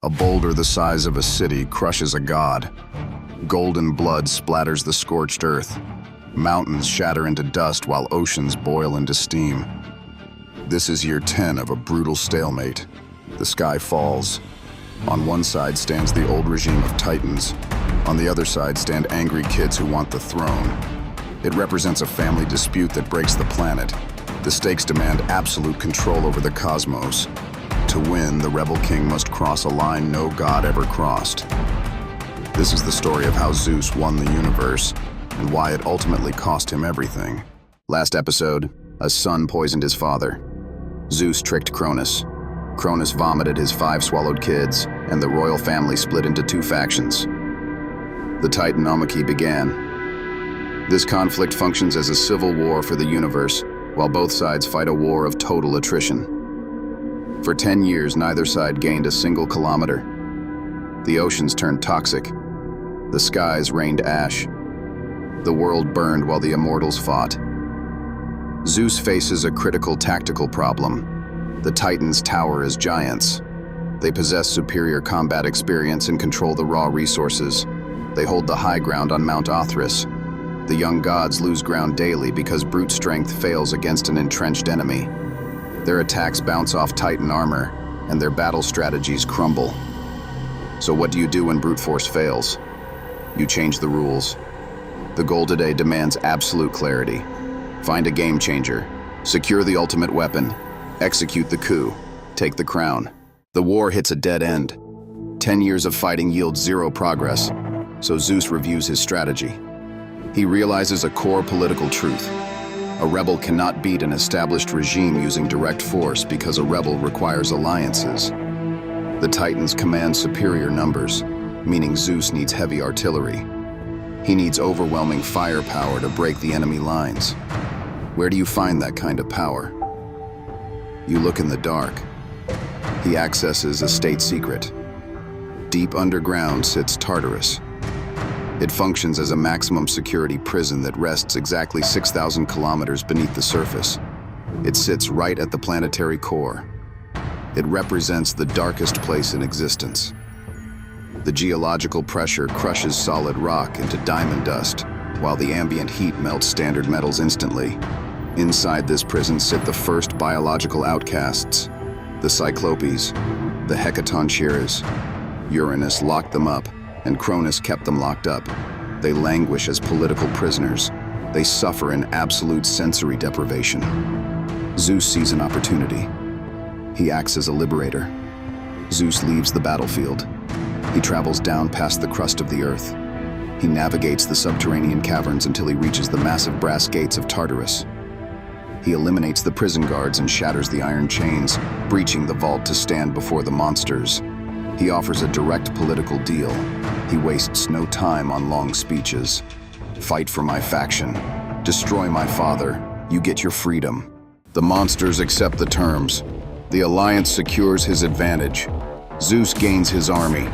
A boulder the size of a city crushes a god. Golden blood splatters the scorched earth. Mountains shatter into dust while oceans boil into steam. This is year 10 of a brutal stalemate. The sky falls. On one side stands the old regime of titans. On the other side stand angry kids who want the throne. It represents a family dispute that breaks the planet. The stakes demand absolute control over the cosmos. To win, the rebel king must cross a line no god ever crossed. This is the story of how Zeus won the universe and why it ultimately cost him everything. Last episode, a son poisoned his father. Zeus tricked Cronus. Cronus vomited his 5 swallowed kids, and the royal family split into 2 factions. The Titanomachy began. This conflict functions as a civil war for the universe, while both sides fight a war of total attrition. For 10 years, neither side gained a single kilometer. The oceans turned toxic. The skies rained ash. The world burned while the immortals fought. Zeus faces a critical tactical problem. The Titans tower as giants. They possess superior combat experience and control the raw resources. They hold the high ground on Mount Othrys. The young gods lose ground daily because brute strength fails against an entrenched enemy. Their attacks bounce off Titan armor, and their battle strategies crumble. So what do you do when brute force fails? You change the rules. The goal today demands absolute clarity. Find a game changer. Secure the ultimate weapon. Execute the coup. Take the crown. The war hits a dead end. 10 years of fighting yields 0 progress, so Zeus reviews his strategy. He realizes a core political truth. A rebel cannot beat an established regime using direct force because a rebel requires alliances. The Titans command superior numbers, meaning Zeus needs heavy artillery. He needs overwhelming firepower to break the enemy lines. Where do you find that kind of power? You look in the dark. He accesses a state secret. Deep underground sits Tartarus. It functions as a maximum security prison that rests exactly 6,000 kilometers beneath the surface. It sits right at the planetary core. It represents the darkest place in existence. The geological pressure crushes solid rock into diamond dust, while the ambient heat melts standard metals instantly. Inside this prison sit the first biological outcasts, the Cyclopes, the Hecatoncheires. Uranus locked them up, and Cronus kept them locked up. They languish as political prisoners. They suffer in absolute sensory deprivation. Zeus sees an opportunity. He acts as a liberator. Zeus leaves the battlefield. He travels down past the crust of the earth. He navigates the subterranean caverns until he reaches the massive brass gates of Tartarus. He eliminates the prison guards and shatters the iron chains, breaching the vault to stand before the monsters. He offers a direct political deal. He wastes no time on long speeches. Fight for my faction. Destroy my father. You get your freedom. The monsters accept the terms. The alliance secures his advantage. Zeus gains his army.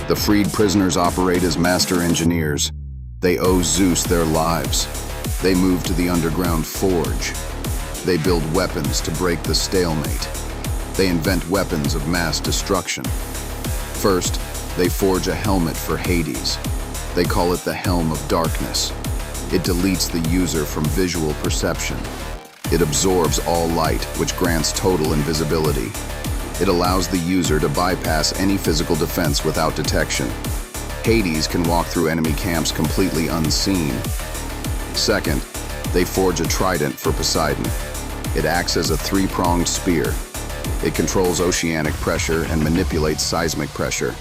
The freed prisoners operate as master engineers. They owe Zeus their lives. They move to the underground forge. They build weapons to break the stalemate. They invent weapons of mass destruction. First, they forge a helmet for Hades. They call it the Helm of Darkness. It deletes the user from visual perception. It absorbs all light, which grants total invisibility. It allows the user to bypass any physical defense without detection. Hades can walk through enemy camps completely unseen. Second, they forge a trident for Poseidon. It acts as a 3-pronged spear. It controls oceanic pressure and manipulates seismic pressure.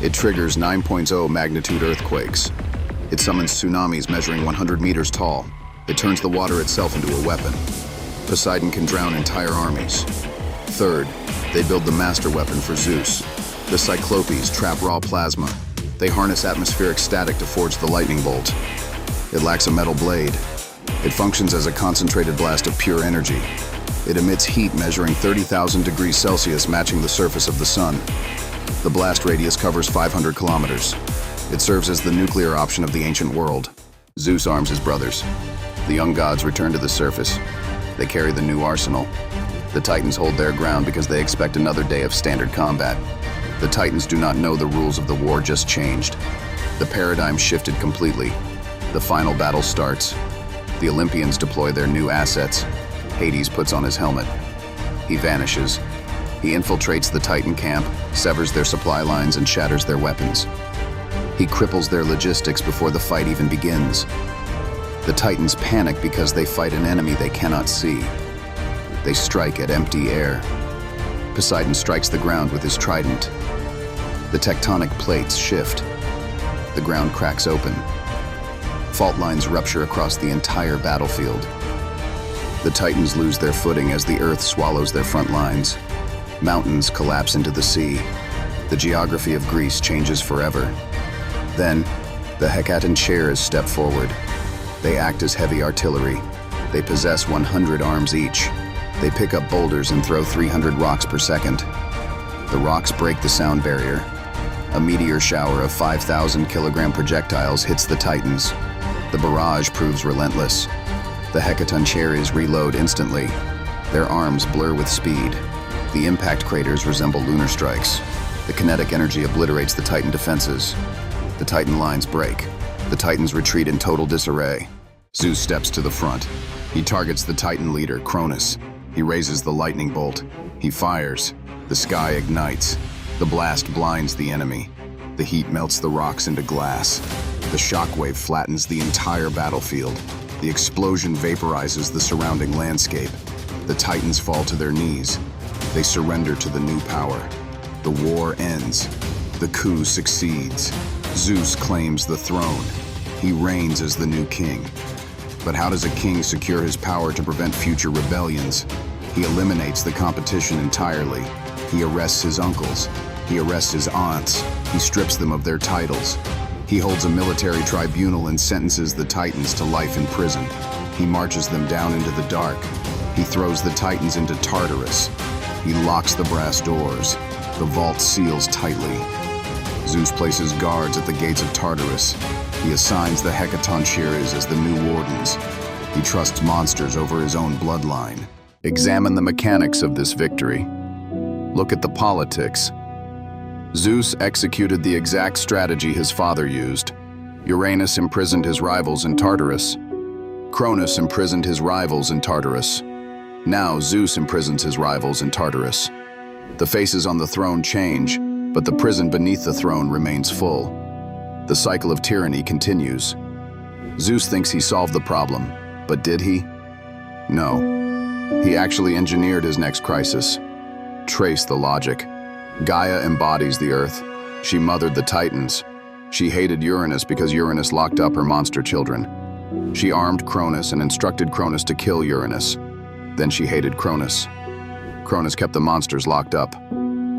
It triggers 9.0 magnitude earthquakes. It summons tsunamis measuring 100 meters tall. It turns the water itself into a weapon. Poseidon can drown entire armies. Third, they build the master weapon for Zeus. The Cyclopes trap raw plasma. They harness atmospheric static to forge the lightning bolt. It lacks a metal blade. It functions as a concentrated blast of pure energy. It emits heat measuring 30,000 degrees Celsius, matching the surface of the sun. The blast radius covers 500 kilometers. It serves as the nuclear option of the ancient world. Zeus arms his brothers. The young gods return to the surface. They carry the new arsenal. The Titans hold their ground because they expect another day of standard combat. The Titans do not know the rules of the war just changed. The paradigm shifted completely. The final battle starts. The Olympians deploy their new assets. Hades puts on his helmet. He vanishes. He infiltrates the Titan camp, severs their supply lines, and shatters their weapons. He cripples their logistics before the fight even begins. The Titans panic because they fight an enemy they cannot see. They strike at empty air. Poseidon strikes the ground with his trident. The tectonic plates shift. The ground cracks open. Fault lines rupture across the entire battlefield. The Titans lose their footing as the earth swallows their front lines. Mountains collapse into the sea. The geography of Greece changes forever. Then, the Titanomachy step forward. They act as heavy artillery. They possess 100 arms each. They pick up boulders and throw 300 rocks per second. The rocks break the sound barrier. A meteor shower of 5,000-kilogram projectiles hits the Titans. The barrage proves relentless. The Titanomachys reload instantly. Their arms blur with speed. The impact craters resemble lunar strikes. The kinetic energy obliterates the Titan defenses. The Titan lines break. The Titans retreat in total disarray. Zeus steps to the front. He targets the Titan leader, Cronus. He raises the lightning bolt. He fires. The sky ignites. The blast blinds the enemy. The heat melts the rocks into glass. The shockwave flattens the entire battlefield. The explosion vaporizes the surrounding landscape. The Titans fall to their knees. They surrender to the new power. The war ends. The coup succeeds. Zeus claims the throne. He reigns as the new king. But how does a king secure his power to prevent future rebellions? He eliminates the competition entirely. He arrests his uncles. He arrests his aunts. He strips them of their titles. He holds a military tribunal and sentences the Titans to life in prison. He marches them down into the dark. He throws the Titans into Tartarus. He locks the brass doors. The vault seals tightly. Zeus places guards at the gates of Tartarus. He assigns the Titanomachys as the new wardens. He trusts monsters over his own bloodline. Examine the mechanics of this victory. Look at the politics. Zeus executed the exact strategy his father used. Uranus imprisoned his rivals in Tartarus. Cronus imprisoned his rivals in Tartarus. Now Zeus imprisons his rivals in Tartarus. The faces on the throne change, but the prison beneath the throne remains full. The cycle of tyranny continues. Zeus thinks he solved the problem, but did he? No. He actually engineered his next crisis. Trace the logic. Gaia embodies the earth. She mothered the Titans. She hated Uranus because Uranus locked up her monster children. She armed Cronus and instructed Cronus to kill Uranus. Then she hated Cronus. Cronus kept the monsters locked up.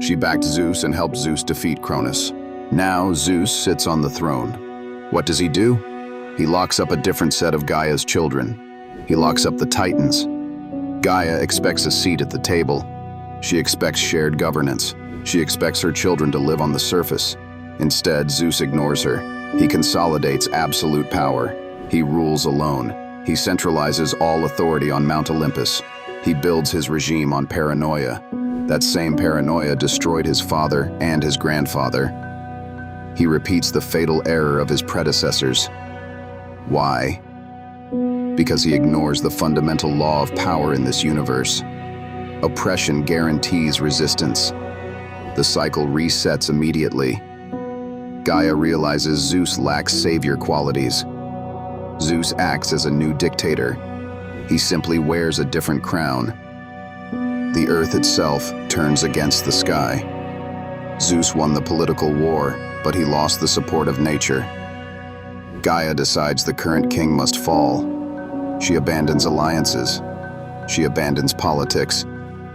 She backed Zeus and helped Zeus defeat Cronus. Now Zeus sits on the throne. What does he do? He locks up a different set of Gaia's children. He locks up the Titans. Gaia expects a seat at the table. She expects shared governance. She expects her children to live on the surface. Instead, Zeus ignores her. He consolidates absolute power. He rules alone. He centralizes all authority on Mount Olympus. He builds his regime on paranoia. That same paranoia destroyed his father and his grandfather. He repeats the fatal error of his predecessors. Why? Because he ignores the fundamental law of power in this universe. Oppression guarantees resistance. The cycle resets immediately. Gaia realizes Zeus lacks savior qualities. Zeus acts as a new dictator. He simply wears a different crown. The earth itself turns against the sky. Zeus won the political war, but he lost the support of nature. Gaia decides the current king must fall. She abandons alliances. She abandons politics.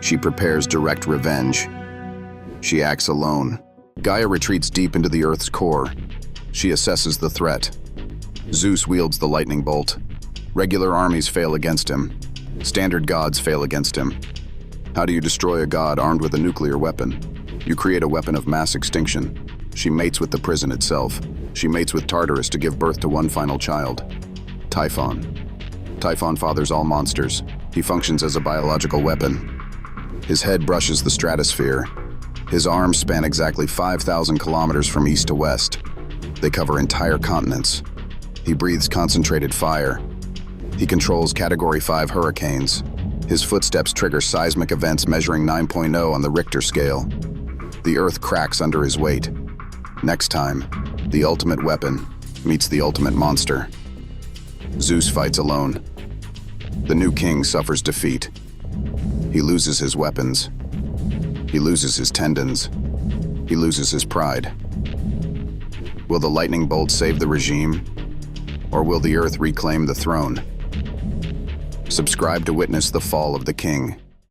She prepares direct revenge. She acts alone. Gaia retreats deep into the Earth's core. She assesses the threat. Zeus wields the lightning bolt. Regular armies fail against him. Standard gods fail against him. How do you destroy a god armed with a nuclear weapon? You create a weapon of mass extinction. She mates with the prison itself. She mates with Tartarus to give birth to one final child, Typhon. Typhon fathers all monsters. He functions as a biological weapon. His head brushes the stratosphere. His arms span exactly 5,000 kilometers from east to west. They cover entire continents. He breathes concentrated fire. He controls Category 5 hurricanes. His footsteps trigger seismic events measuring 9.0 on the Richter scale. The earth cracks under his weight. Next time, the ultimate weapon meets the ultimate monster. Zeus fights alone. The new king suffers defeat. He loses his weapons. He loses his tendons. He loses his pride. Will the lightning bolt save the regime? Or will the earth reclaim the throne? Subscribe to witness the fall of the king.